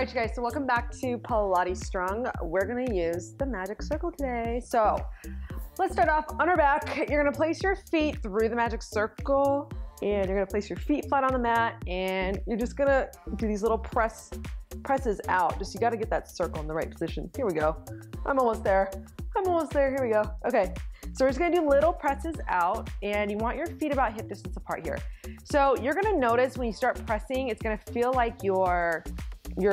All right, you guys, so welcome back to PilatesStrong. We're gonna use the magic circle today. So let's start off on our back. You're gonna place your feet through the magic circle and you're gonna place your feet flat on the mat and you're just gonna do these little presses out. Just, you gotta get that circle in the right position. Here we go. I'm almost there. Here we go. Okay, so we're just gonna do little presses out and you want your feet about hip distance apart here. So you're gonna notice when you start pressing, it's gonna feel like your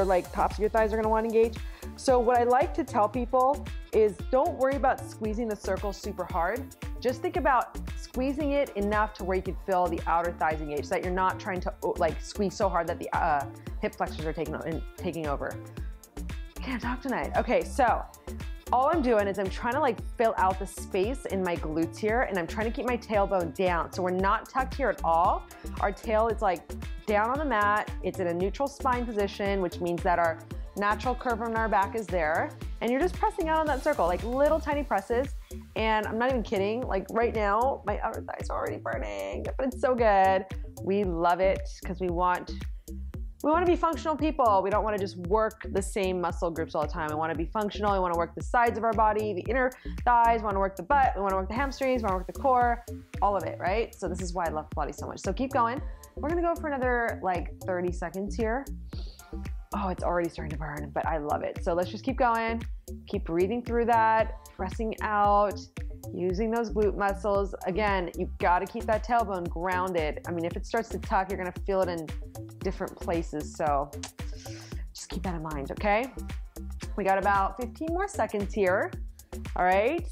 like tops of your thighs are gonna want to engage. So what I like to tell people is don't worry about squeezing the circle super hard. Just think about squeezing it enough to where you can feel the outer thighs engage, so that you're not trying to like squeeze so hard that the hip flexors are taking over. Can't talk tonight. Okay, so all I'm doing is I'm trying to like fill out the space in my glutes here, and I'm trying to keep my tailbone down. So we're not tucked here at all. Our tail is like down on the mat. It's in a neutral spine position, which means that our natural curve on our back is there. And you're just pressing out on that circle, like little tiny presses. And I'm not even kidding, like right now, my outer thighs are already burning, but it's so good. We love it because we want to be functional people. We don't want to just work the same muscle groups all the time. We want to be functional. We want to work the sides of our body, the inner thighs. We want to work the butt. We want to work the hamstrings. We want to work the core, all of it, right? So this is why I love Pilates so much. So keep going. We're going to go for another like 30 seconds here. Oh, it's already starting to burn, but I love it. So let's just keep going. Keep breathing through that, pressing out, using those glute muscles. Again, you've got to keep that tailbone grounded. I mean, if it starts to tuck, you're going to feel it in different places. So just keep that in mind, okay? We got about 15 more seconds here. All right.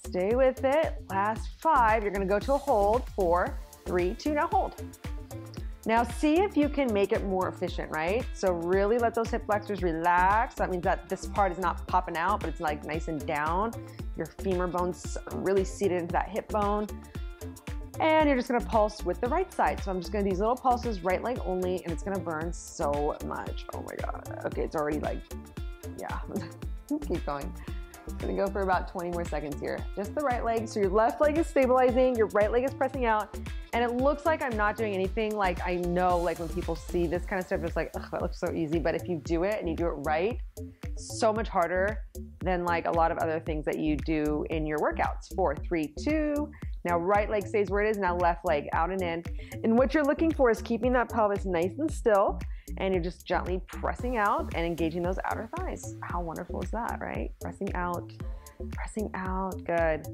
Stay with it. Last 5. You're going to go to a hold. 4, 3, 2. Now hold. Now see if you can make it more efficient, right? So really let those hip flexors relax. That means that this part is not popping out, but it's like nice and down. Your femur bone's really seated into that hip bone. And you're just gonna pulse with the right side. So I'm just gonna do these little pulses, right leg only, and it's gonna burn so much. Oh my God. Okay, it's already like, yeah. Keep going. I'm gonna go for about 20 more seconds here. Just the right leg. So your left leg is stabilizing, your right leg is pressing out. And it looks like I'm not doing anything. Like I know, like when people see this kind of stuff, it's like, ugh, that looks so easy. But if you do it and you do it right, so much harder than like a lot of other things that you do in your workouts. 4, 3, 2. Now right leg stays where it is. Now left leg out and in. And what you're looking for is keeping that pelvis nice and still. And you're just gently pressing out and engaging those outer thighs. How wonderful is that, right? Pressing out, good.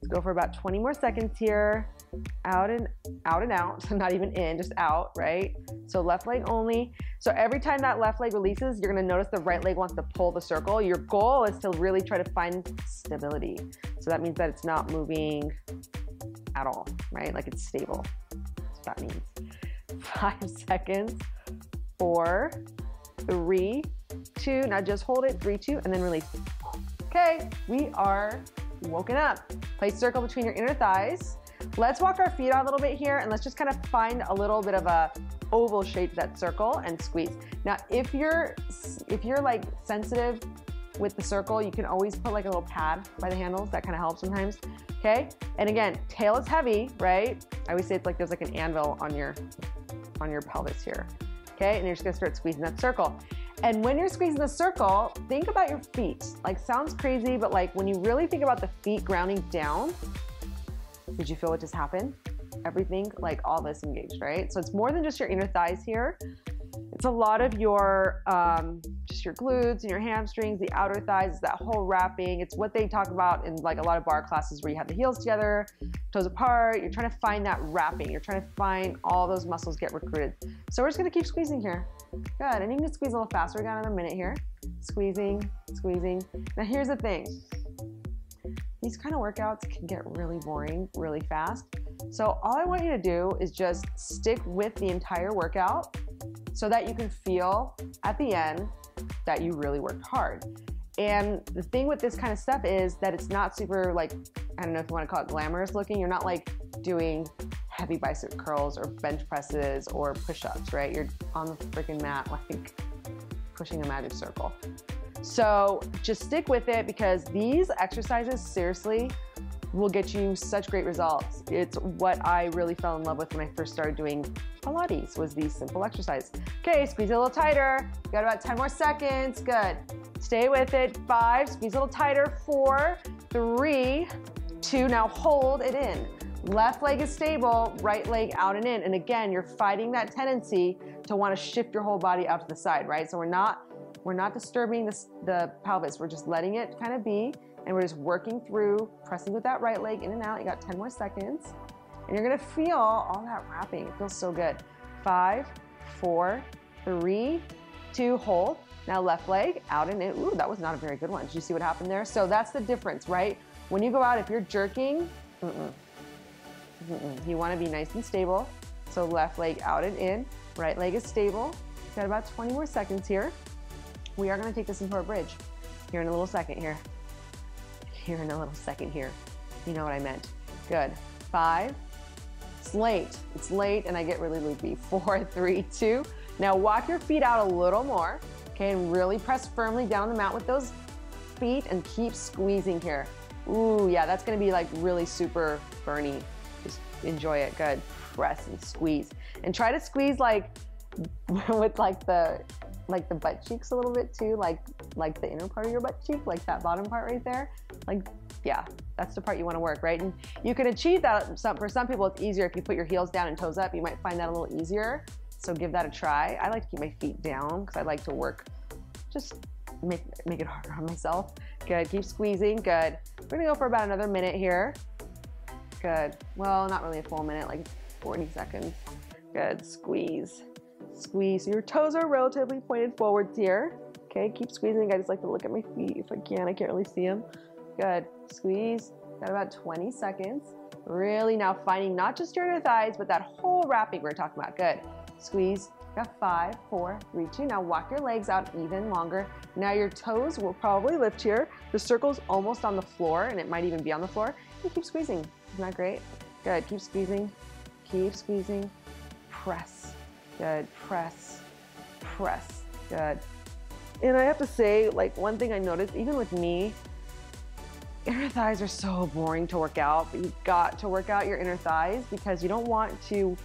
Let's go for about 20 more seconds here. Out and out, not even in, just out, right? So left leg only. So every time that left leg releases, you're gonna notice the right leg wants to pull the circle. Your goal is to really try to find stability. So that means that it's not moving at all, right? Like it's stable. That's what that means. 5 seconds. 4, 3, 2. Now just hold it. 3, 2, and then release. Okay, we are woken up. Place circle between your inner thighs. Let's walk our feet out a little bit here and let's just kind of find a little bit of a oval shape to that circle and squeeze. Now, if you're like sensitive with the circle, you can always put like a little pad by the handles. That kind of helps sometimes. Okay, and again, tail is heavy, right? I always say it's like there's like an anvil on your pelvis here. Okay, and you're just gonna start squeezing that circle. And when you're squeezing the circle, think about your feet. Like sounds crazy, but like when you really think about the feet grounding down, did you feel what just happened? Everything, like all this engaged, right? So it's more than just your inner thighs here. It's a lot of your, just your glutes and your hamstrings, the outer thighs, that whole wrapping. It's what they talk about in like a lot of bar classes where you have the heels together, toes apart. You're trying to find that wrapping. You're trying to find all those muscles get recruited. So we're just gonna keep squeezing here. Good, and you can squeeze a little faster. We got another minute here. Squeezing, squeezing. Now here's the thing. These kind of workouts can get really boring really fast. So all I want you to do is just stick with the entire workout so that you can feel at the end that you really worked hard. And the thing with this kind of stuff is that it's not super like, I don't know if you want to call it glamorous looking. You're not like doing heavy bicep curls or bench presses or push-ups, right? You're on the freaking mat like pushing a magic circle. So just stick with it because these exercises seriously will get you such great results. It's what I really fell in love with when I first started doing Pilates was the simple exercise. Okay, squeeze it a little tighter. You got about 10 more seconds. Good. Stay with it. 5, squeeze a little tighter. 4, 3, 2, now hold it in. Left leg is stable, right leg out and in. And again, you're fighting that tendency to want to shift your whole body out to the side, right? So we're not disturbing the pelvis. We're just letting it kind of be, and we're just working through, pressing with that right leg in and out. You got 10 more seconds, and you're gonna feel all that wrapping. It feels so good. 5, 4, 3, 2, hold. Now left leg out and in. Ooh, that was not a very good one. Did you see what happened there? So that's the difference, right? When you go out, if you're jerking, you want to be nice and stable. So left leg out and in, right leg is stable. Got about 20 more seconds here. We are going to take this into our bridge here in a little second here. Here in a little second here. You know what I meant. Good. 5. It's late. It's late and I get really loopy. 4, 3, 2. Now walk your feet out a little more. Okay, and really press firmly down the mat with those feet and keep squeezing here. Ooh, yeah, that's going to be like really super burny. Just enjoy it. Good. Press and squeeze. And try to squeeze like with like the butt cheeks a little bit too, like the inner part of your butt cheek, like that bottom part right there. Like, yeah, that's the part you want to work, right? And you can achieve that. For some people, it's easier if you put your heels down and toes up. You might find that a little easier. So give that a try. I like to keep my feet down because I like to work, just make it harder on myself. Good. Keep squeezing. Good. We're going to go for about another minute here. Good. Well, not really a full minute, like 40 seconds. Good. Squeeze. Squeeze. So your toes are relatively pointed forwards here. Okay. Keep squeezing. I just like to look at my feet if I can. I can't really see them. Good. Squeeze. Got about 20 seconds. Really now finding not just your inner thighs, but that whole wrapping we're talking about. Good. Squeeze. Got 5, 4, 3, 2. Now walk your legs out even longer. Now your toes will probably lift here. The circle's almost on the floor, and it might even be on the floor. And keep squeezing. Isn't that great? Good. Keep squeezing. Keep squeezing. Press. Good. Press. Press. Good. And I have to say, like, one thing I noticed, even with me, inner thighs are so boring to work out, but you've got to work out your inner thighs because you don't want to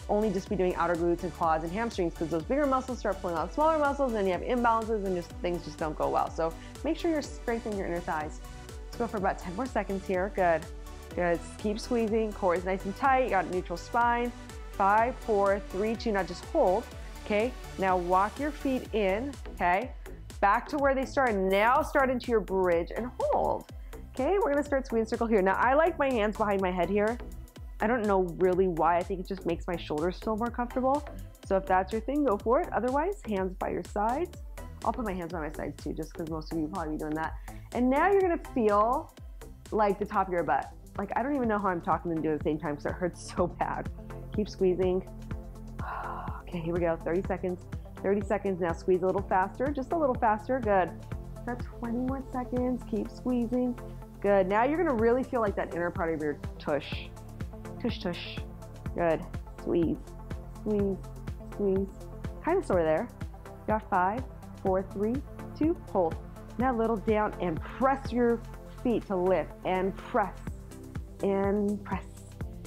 only just be doing outer glutes and quads and hamstrings, because those bigger muscles start pulling out smaller muscles and you have imbalances and things just don't go well. So make sure you're strengthening your inner thighs. Let's go for about 10 more seconds here. Good. Good. Keep squeezing. Core is nice and tight. You got a neutral spine. 5, 4, 3, 2. Now just hold. Okay. Now walk your feet in. Okay. Back to where they started. Now start into your bridge and hold. Okay. We're going to start squeeze circle here. Now I like my hands behind my head here. I don't know really why. I think it just makes my shoulders feel more comfortable. So if that's your thing, go for it. Otherwise, hands by your sides. I'll put my hands by my sides too, just because most of you will probably be doing that. And now you're gonna feel like the top of your butt. Like, I don't even know how I'm talking and doing at the same time because it hurts so bad. Keep squeezing. Okay, here we go. 30 seconds. 30 seconds. Now squeeze a little faster, just a little faster. Good. Got 20 more seconds. Keep squeezing. Good. Now you're gonna really feel like that inner part of your tush. Tush, tush. Good. Squeeze, squeeze, squeeze. Kind of sore there. Got 5, 4, 3, 2, hold. Now a little down and press your feet to lift and press and press.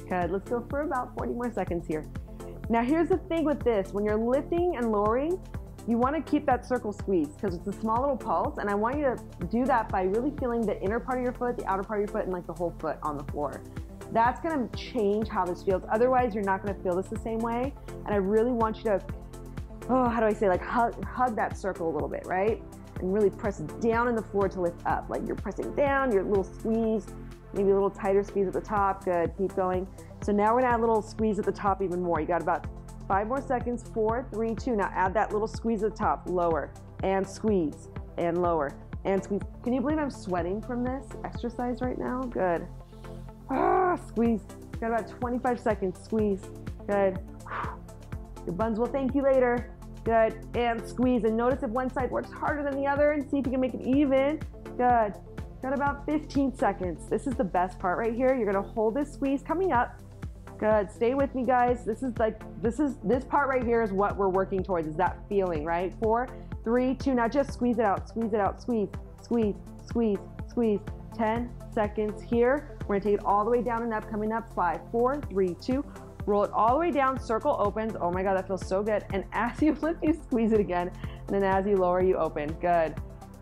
Good. Let's go for about 40 more seconds here. Now here's the thing with this. When you're lifting and lowering, you want to keep that circle squeezed because it's a small little pulse, and I want you to do that by really feeling the inner part of your foot, the outer part of your foot, and like the whole foot on the floor. That's going to change how this feels. Otherwise, you're not going to feel this the same way. And I really want you to, how do I say, like hug that circle a little bit, right? And really press down in the floor to lift up. Like you're pressing down, your little squeeze, maybe a little tighter squeeze at the top. Good, keep going. So now we're going to add a little squeeze at the top even more. You got about 5 more seconds, 4, 3, 2. Now add that little squeeze at the top, lower, and squeeze, and lower, and squeeze. Can you believe I'm sweating from this exercise right now? Good. Squeeze. Got about 25 seconds. Squeeze. Good. Your buns will thank you later. Good. And squeeze. And notice if one side works harder than the other and see if you can make it even. Good. Got about 15 seconds. This is the best part right here. You're going to hold this squeeze coming up. Good. Stay with me, guys. This part right here is what we're working towards, is that feeling, right? 4, 3, 2. Now just squeeze it out. Squeeze it out. Squeeze, squeeze, squeeze, squeeze. 10 seconds here. We're going to take it all the way down and up, coming up. 5, 4, 3, 2. Roll it all the way down, circle opens. Oh my God, that feels so good. And as you lift, you squeeze it again. And then as you lower, you open. Good.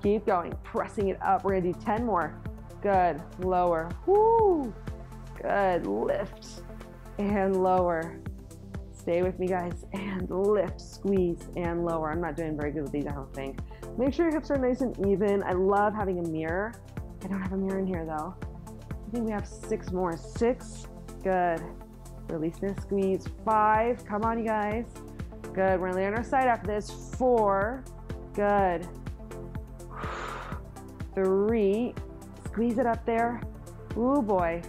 Keep going, pressing it up. We're gonna do 10 more. Good, lower. Woo. Good, lift and lower. Stay with me, guys. And lift, squeeze, and lower. I'm not doing very good with these, I don't think. Make sure your hips are nice and even. I love having a mirror. I don't have a mirror in here though. I think we have 6 more. 6, good. Release and squeeze. 5, come on you guys. Good, we're gonna lay on our side after this. 4, good. 3, squeeze it up there. Ooh boy.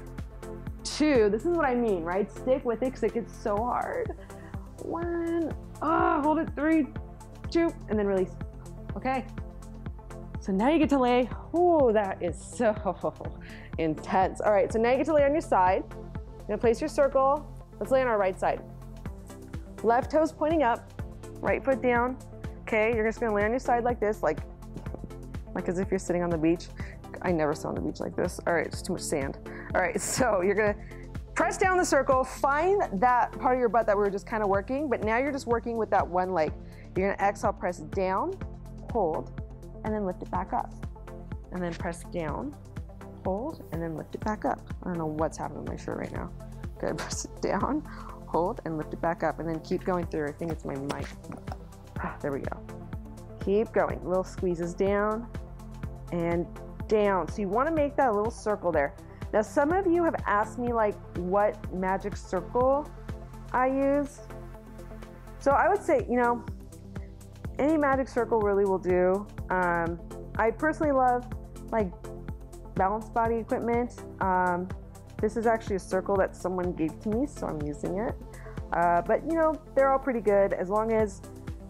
2, this is what I mean, right? Stick with it because it gets so hard. 1, hold it. 3, 2, and then release. Okay. So now you get to lay. Oh, that is so intense. All right, so now you get to lay on your side. You're gonna place your circle. Let's lay on our right side. Left toes pointing up, right foot down. Okay, you're just gonna lay on your side like this, like as if you're sitting on the beach. I never sit on the beach like this. All right, it's too much sand. All right, so you're gonna press down the circle, find that part of your butt that we were just kind of working, but now you're just working with that one leg. You're gonna exhale, press down, hold, and then lift it back up. And then press down, hold, and then lift it back up. I don't know what's happening with my shirt right now. Good, press it down, hold, and lift it back up, and then keep going through. I think it's my mic. There we go. Keep going, little squeezes down and down. So you wanna make that little circle there. Now, some of you have asked me like what magic circle I use. So I would say, you know, any magic circle really will do. I personally love like balance body equipment. This is actually a circle that someone gave to me, so I'm using it. But you know, they're all pretty good as long as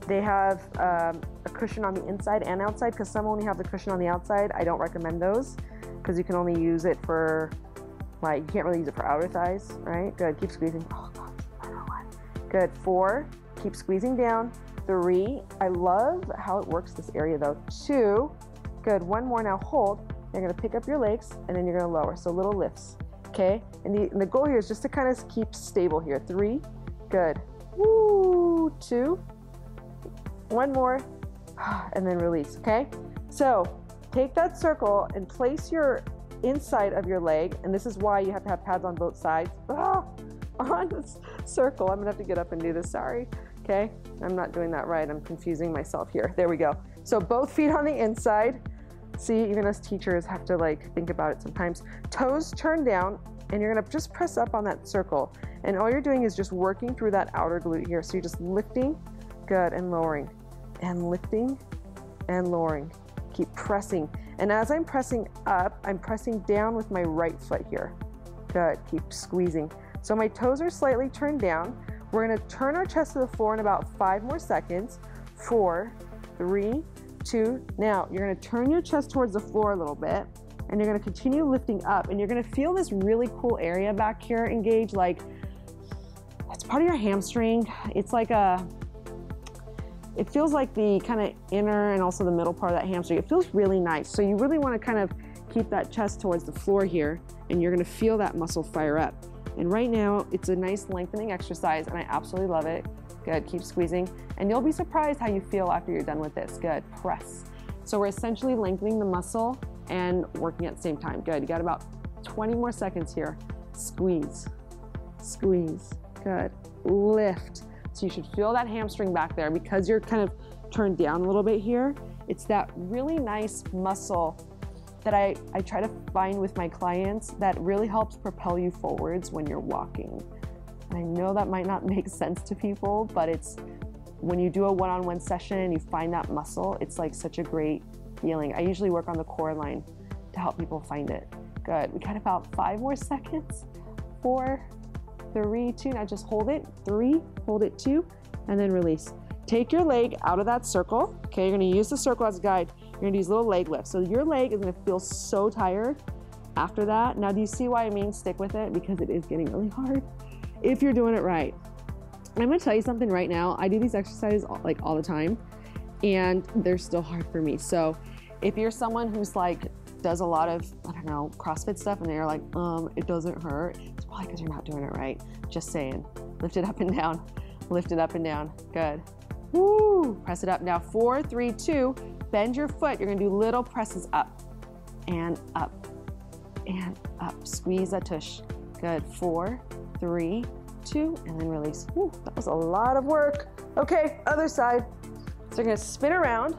they have a cushion on the inside and outside, because some only have the cushion on the outside. I don't recommend those because you can only use it for, like, you can't really use it for outer thighs, right? Good, keep squeezing. Oh God, good, 4, keep squeezing down. 3, I love how it works this area though. 2, good, 1 more now, hold. You're gonna pick up your legs and then you're gonna lower, so little lifts, okay? And the goal here is just to kind of keep stable here. 3, good, woo, 2, 1 more, and then release, okay? So take that circle and place your inside of your leg, and this is why you have to have pads on both sides. On this circle, I'm gonna have to get up and do this, sorry. Okay, I'm not doing that right. I'm confusing myself here. There we go. So both feet on the inside. See, even us teachers have to like think about it sometimes. Toes turn down, and you're gonna just press up on that circle. And all you're doing is just working through that outer glute here. So you're just lifting, good, and lowering, and lifting, and lowering. Keep pressing. And as I'm pressing up, I'm pressing down with my right foot here. Good, keep squeezing. So my toes are slightly turned down. We're gonna turn our chest to the floor in about 5 more seconds. 4, 3, 2. Now, you're gonna turn your chest towards the floor a little bit, and you're gonna continue lifting up, and you're gonna feel this really cool area back here engage, like, it's part of your hamstring. It's like it feels like the kind of inner and also the middle part of that hamstring. It feels really nice. So you really wanna kind of keep that chest towards the floor here, and you're gonna feel that muscle fire up. And right now, it's a nice lengthening exercise, and I absolutely love it. Good, keep squeezing. And you'll be surprised how you feel after you're done with this. Good, press. So we're essentially lengthening the muscle and working at the same time. Good, you got about 20 more seconds here. Squeeze, squeeze, good. Lift. So you should feel that hamstring back there because you're kind of turned down a little bit here. It's that really nice muscle that I try to find with my clients that really helps propel you forwards when you're walking. And I know that might not make sense to people, but it's when you do a one-on-one session and you find that muscle, it's like such a great feeling. I usually work on the core line to help people find it. Good, we got about 5 more seconds. 4, 3, 2, now just hold it. 3, hold it, 2, and then release. Take your leg out of that circle. Okay, you're gonna use the circle as a guide. You're gonna do these little leg lifts. So your leg is gonna feel so tired after that. Now, do you see why I mean stick with it? Because it is getting really hard if you're doing it right. I'm gonna tell you something right now. I do these exercises like all the time, and they're still hard for me. So if you're someone who's like, does a lot of, I don't know, CrossFit stuff, and they're like, it doesn't hurt, it's probably because you're not doing it right. Just saying. Lift it up and down. Lift it up and down. Good. Woo! Press it up. Now 4, 3, 2. Bend your foot. You're gonna do little presses up and up and up. Squeeze that tush. Good. 4, 3, 2, and then release. Woo, that was a lot of work. Okay, other side. So you're gonna spin around.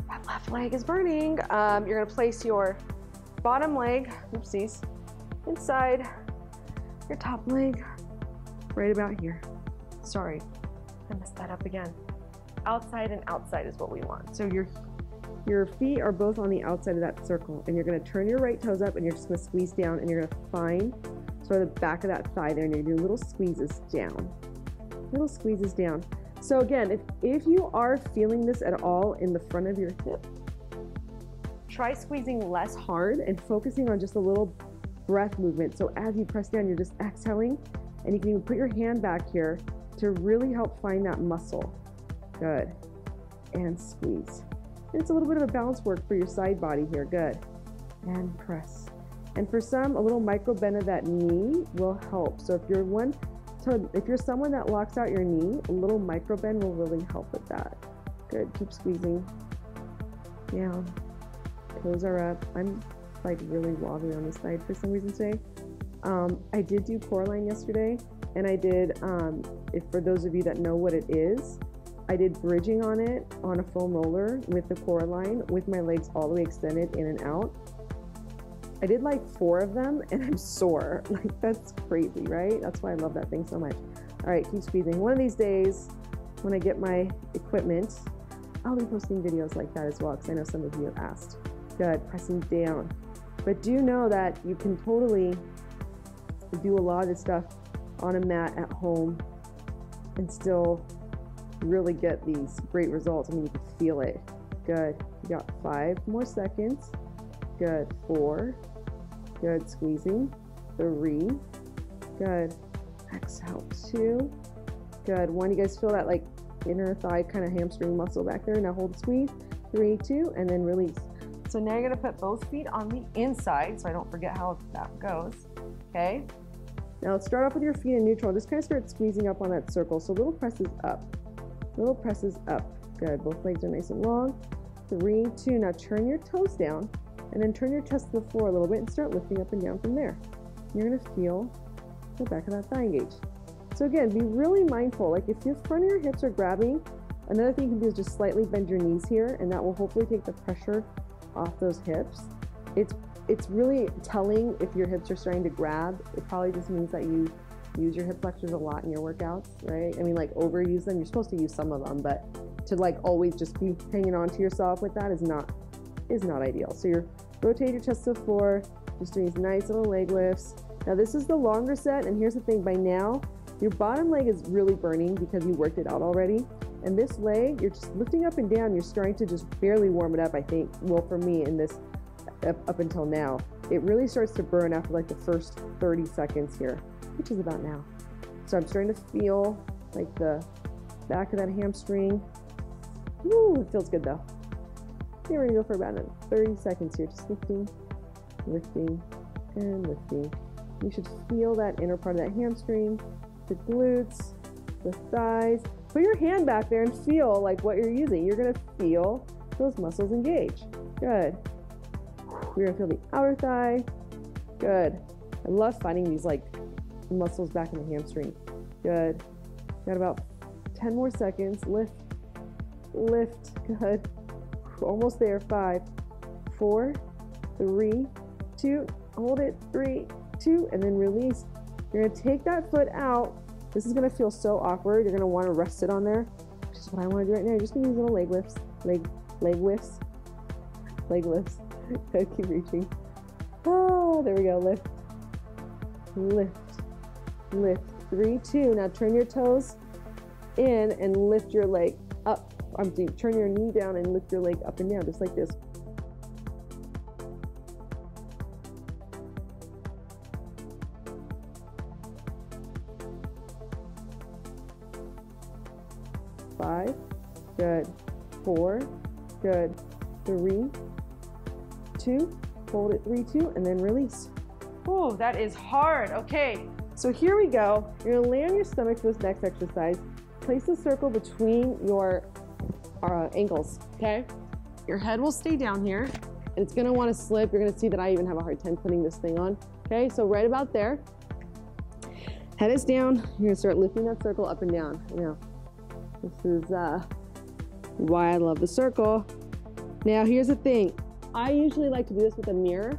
That left leg is burning. You're gonna place your bottom leg, oopsies, inside your top leg, right about here. Sorry, I messed that up again. Outside and outside is what we want. So your feet are both on the outside of that circle, and you're gonna turn your right toes up, and you're just gonna squeeze down, and you're gonna find sort of the back of that thigh there, and you're gonna do little squeezes down. Little squeezes down. So again, if you are feeling this at all in the front of your hip, try squeezing less hard and focusing on just a little breath movement. So as you press down, you're just exhaling, and you can even put your hand back here to really help find that muscle. Good. And squeeze. And it's a little bit of a balance work for your side body here. Good. And press. And for some, a little micro bend of that knee will help. So if you're someone that locks out your knee, a little micro bend will really help with that. Good. Keep squeezing. Down. Toes are up. I'm like really wobbly on this side for some reason today. I did do core line yesterday, and I did, for those of you that know what it is, I did bridging on it on a foam roller with the core line with my legs all the way extended in and out. I did like 4 of them, and I'm sore. Like, that's crazy, right? That's why I love that thing so much. All right, keep squeezing. One of these days, when I get my equipment, I'll be posting videos like that as well, because I know some of you have asked. Good, pressing down. But do know that you can totally do a lot of this stuff on a mat at home and still really get these great results. I mean, you can feel it. Good. You got 5 more seconds. Good. 4. Good. Squeezing. 3. Good. Exhale. 2. Good. 1. You guys feel that like inner thigh kind of hamstring muscle back there? Now hold the squeeze. 3, 2, and then release. So now you're gonna put both feet on the inside, so I don't forget how that goes. Okay. Now let's start off with your feet in neutral. Just kind of start squeezing up on that circle. So little presses up. Little presses up. Good. Both legs are nice and long. 3, 2. Now turn your toes down, and then turn your chest to the floor a little bit and start lifting up and down from there. You're going to feel the back of that thigh engage. So again, be really mindful. Like if your front of your hips are grabbing, another thing you can do is just slightly bend your knees here, and that will hopefully take the pressure off those hips. It's really telling if your hips are starting to grab. It probably just means that you use your hip flexors a lot in your workouts, right? I mean, like overuse them. You're supposed to use some of them, but to like always just be hanging on to yourself with that is not ideal. So you're rotate your chest to the floor, just doing these nice little leg lifts. Now this is the longer set, and here's the thing, by now your bottom leg is really burning because you worked it out already. And this leg, you're just lifting up and down. You're starting to just barely warm it up, I think. Well, for me in this, up until now, it really starts to burn after like the first 30 seconds here, which is about now. So I'm starting to feel like the back of that hamstring. Woo, it feels good though. Okay, we're gonna go for about 30 seconds here, just lifting, lifting, and lifting. You should feel that inner part of that hamstring, the glutes, the thighs. Put your hand back there and feel like what you're using. You're gonna feel those muscles engage. Good. You're gonna feel the outer thigh. Good. I love finding these like muscles back in the hamstring. Good. Got about 10 more seconds. Lift, lift. Good. Almost there. 5, 4, 3, 2. Hold it. 3, 2, and then release. You're gonna take that foot out. This is gonna feel so awkward. You're gonna want to rest it on there, which is what I want to do right now. You're just gonna use little leg lifts, leg lifts. Keep reaching. Oh, there we go. Lift, lift, lift. 3, 2. Now turn your toes in and lift your leg up. Turn your knee down and lift your leg up and down, just like this. Five, good. 4, good. 3, 2, hold it. 3, 2, and then release. Oh, that is hard. Okay, So here we go. You're gonna lay on your stomach for this next exercise. Place a circle between your ankles, okay? Your head will stay down here, and it's gonna wanna slip. You're gonna see that I even have a hard time putting this thing on, okay? So right about there. Head is down. You're gonna start lifting that circle up and down. Now, this is why I love the circle. Now, here's the thing. I usually like to do this with a mirror.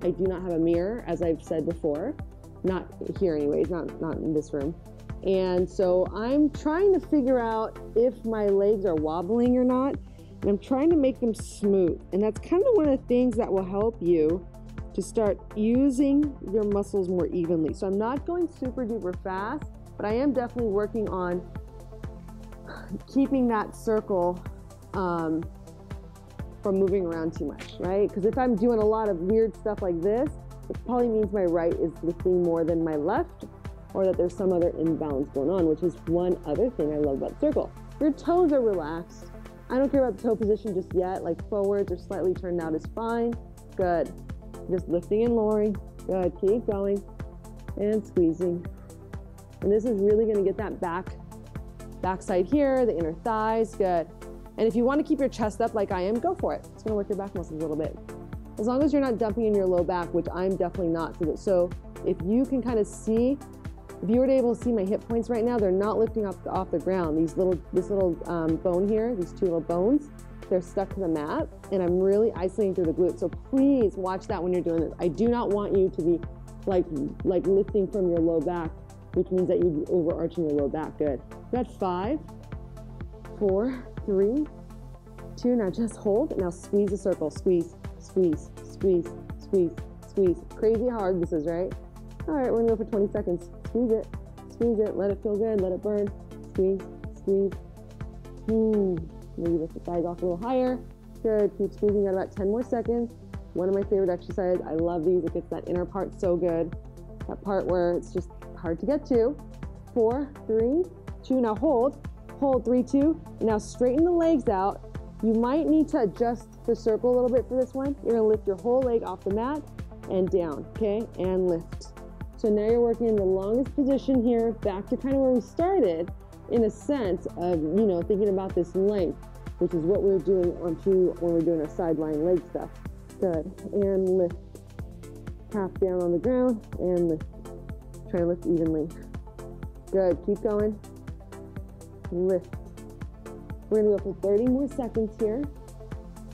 I do not have a mirror, as I've said before. Not here anyways, not in this room. And so I'm trying to figure out if my legs are wobbling or not. And I'm trying to make them smooth. And that's kind of one of the things that will help you to start using your muscles more evenly. So I'm not going super duper fast, but I am definitely working on keeping that circle from moving around too much, right? Because if I'm doing a lot of weird stuff like this, it probably means my right is lifting more than my left, or that there's some other imbalance going on, which is one other thing I love about circle. Your toes are relaxed. I don't care about the toe position just yet, like forwards or slightly turned out is fine. Good. Just lifting and lowering. Good. Keep going and squeezing. And this is really gonna get that backside here, the inner thighs. Good. And if you want to keep your chest up like I am, go for it. It's going to work your back muscles a little bit. As long as you're not dumping in your low back, which I'm definitely not. So if you can kind of see, if you were able to see my hip points right now, they're not lifting off the ground. This little bone here, these two little bones, they're stuck to the mat, and I'm really isolating through the glutes. So please watch that when you're doing this. I do not want you to be like lifting from your low back, which means that you'd be overarching your low back. Good. You got 5, 4, 3, 2, now just hold. Now squeeze the circle. Squeeze, squeeze, squeeze, squeeze, squeeze. Crazy how hard this is, right? All right, we're gonna go for 20 seconds. Squeeze it, let it feel good, let it burn. Squeeze, squeeze. Maybe lift the thighs off a little higher. Good, keep squeezing, got about 10 more seconds. One of my favorite exercises. I love these, it gets that inner part so good. That part where it's just hard to get to. 4, 3, 2, now hold. Hold, 3, 2, and now straighten the legs out. You might need to adjust the circle a little bit for this one. You're gonna lift your whole leg off the mat and down, okay? And lift. So now you're working in the longest position here, back to kind of where we started, in a sense of, you know, thinking about this length, which is what we're doing when we're doing our sideline leg stuff. Good, and lift. Half down on the ground, and lift. Try to lift evenly. Good, keep going. Lift. We're gonna go for 30 more seconds here.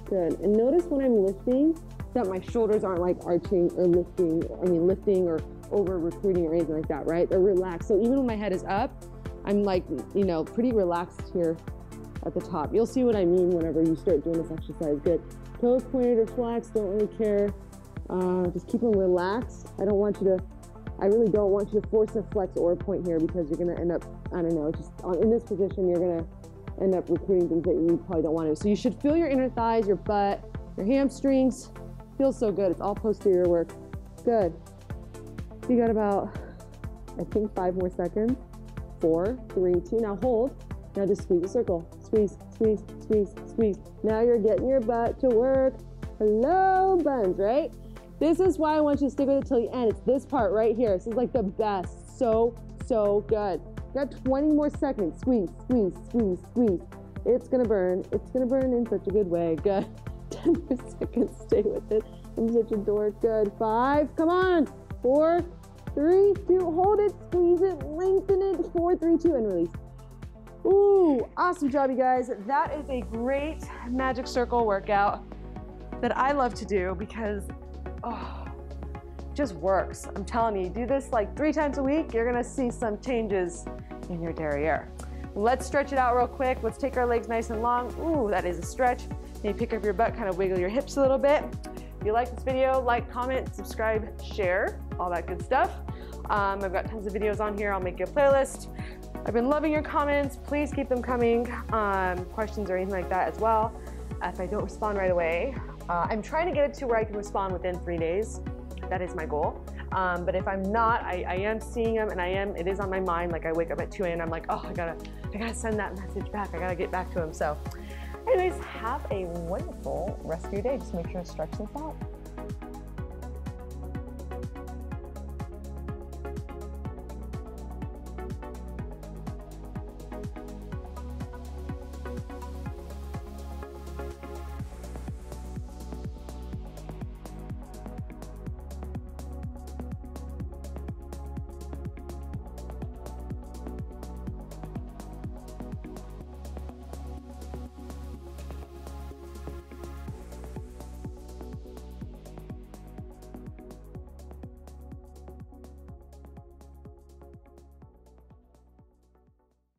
Good, and notice when I'm lifting that my shoulders aren't like arching or lifting or over recruiting or anything like that, right? They're relaxed. So even when my head is up, I'm like, you know, pretty relaxed here at the top. You'll see what I mean whenever you start doing this exercise. Good. Toes pointed or flexed, don't really care. Just keep them relaxed. I really don't want you to force a flex or a point here, because you're gonna end up, I don't know, just in this position, you're gonna end up recruiting things that you probably don't want to. So you should feel your inner thighs, your butt, your hamstrings. Feels so good. It's all posterior work. Good. You got about, I think, 5 more seconds. 4, 3, 2, now hold. Now just squeeze a circle. Squeeze, squeeze, squeeze, squeeze. Now you're getting your butt to work. Hello, buns, right? This is why I want you to stick with it till the end. It's this part right here. This is like the best. So good. You got 20 more seconds. Squeeze, squeeze, squeeze, squeeze. It's gonna burn. It's gonna burn in such a good way. Good. 10 more seconds. Stay with it. I'm such a dork. Good. 5. Come on. 4, 3, 2. Hold it. Squeeze it. Lengthen it. 4, 3, 2, and release. Ooh, awesome job, you guys. That is a great magic circle workout that I love to do because, it just works. I'm telling you, do this like 3 times a week, you're gonna see some changes in your derriere. Let's stretch it out real quick. Let's take our legs nice and long. Ooh, that is a stretch. Maybe pick up your butt, kind of wiggle your hips a little bit. If you like this video, like, comment, subscribe, share, all that good stuff. I've got tons of videos on here. I'll make you a playlist. I've been loving your comments. Please keep them coming. Questions or anything like that as well. If I don't respond right away, I'm trying to get it to where I can respond within 3 days. That is my goal. But if I'm not, I am seeing them, and it is on my mind. Like I wake up at 2 a.m. and I'm like, oh, I gotta send that message back. I gotta get back to him. So anyways, have a wonderful rest of your day. Just make sure to stretch this out.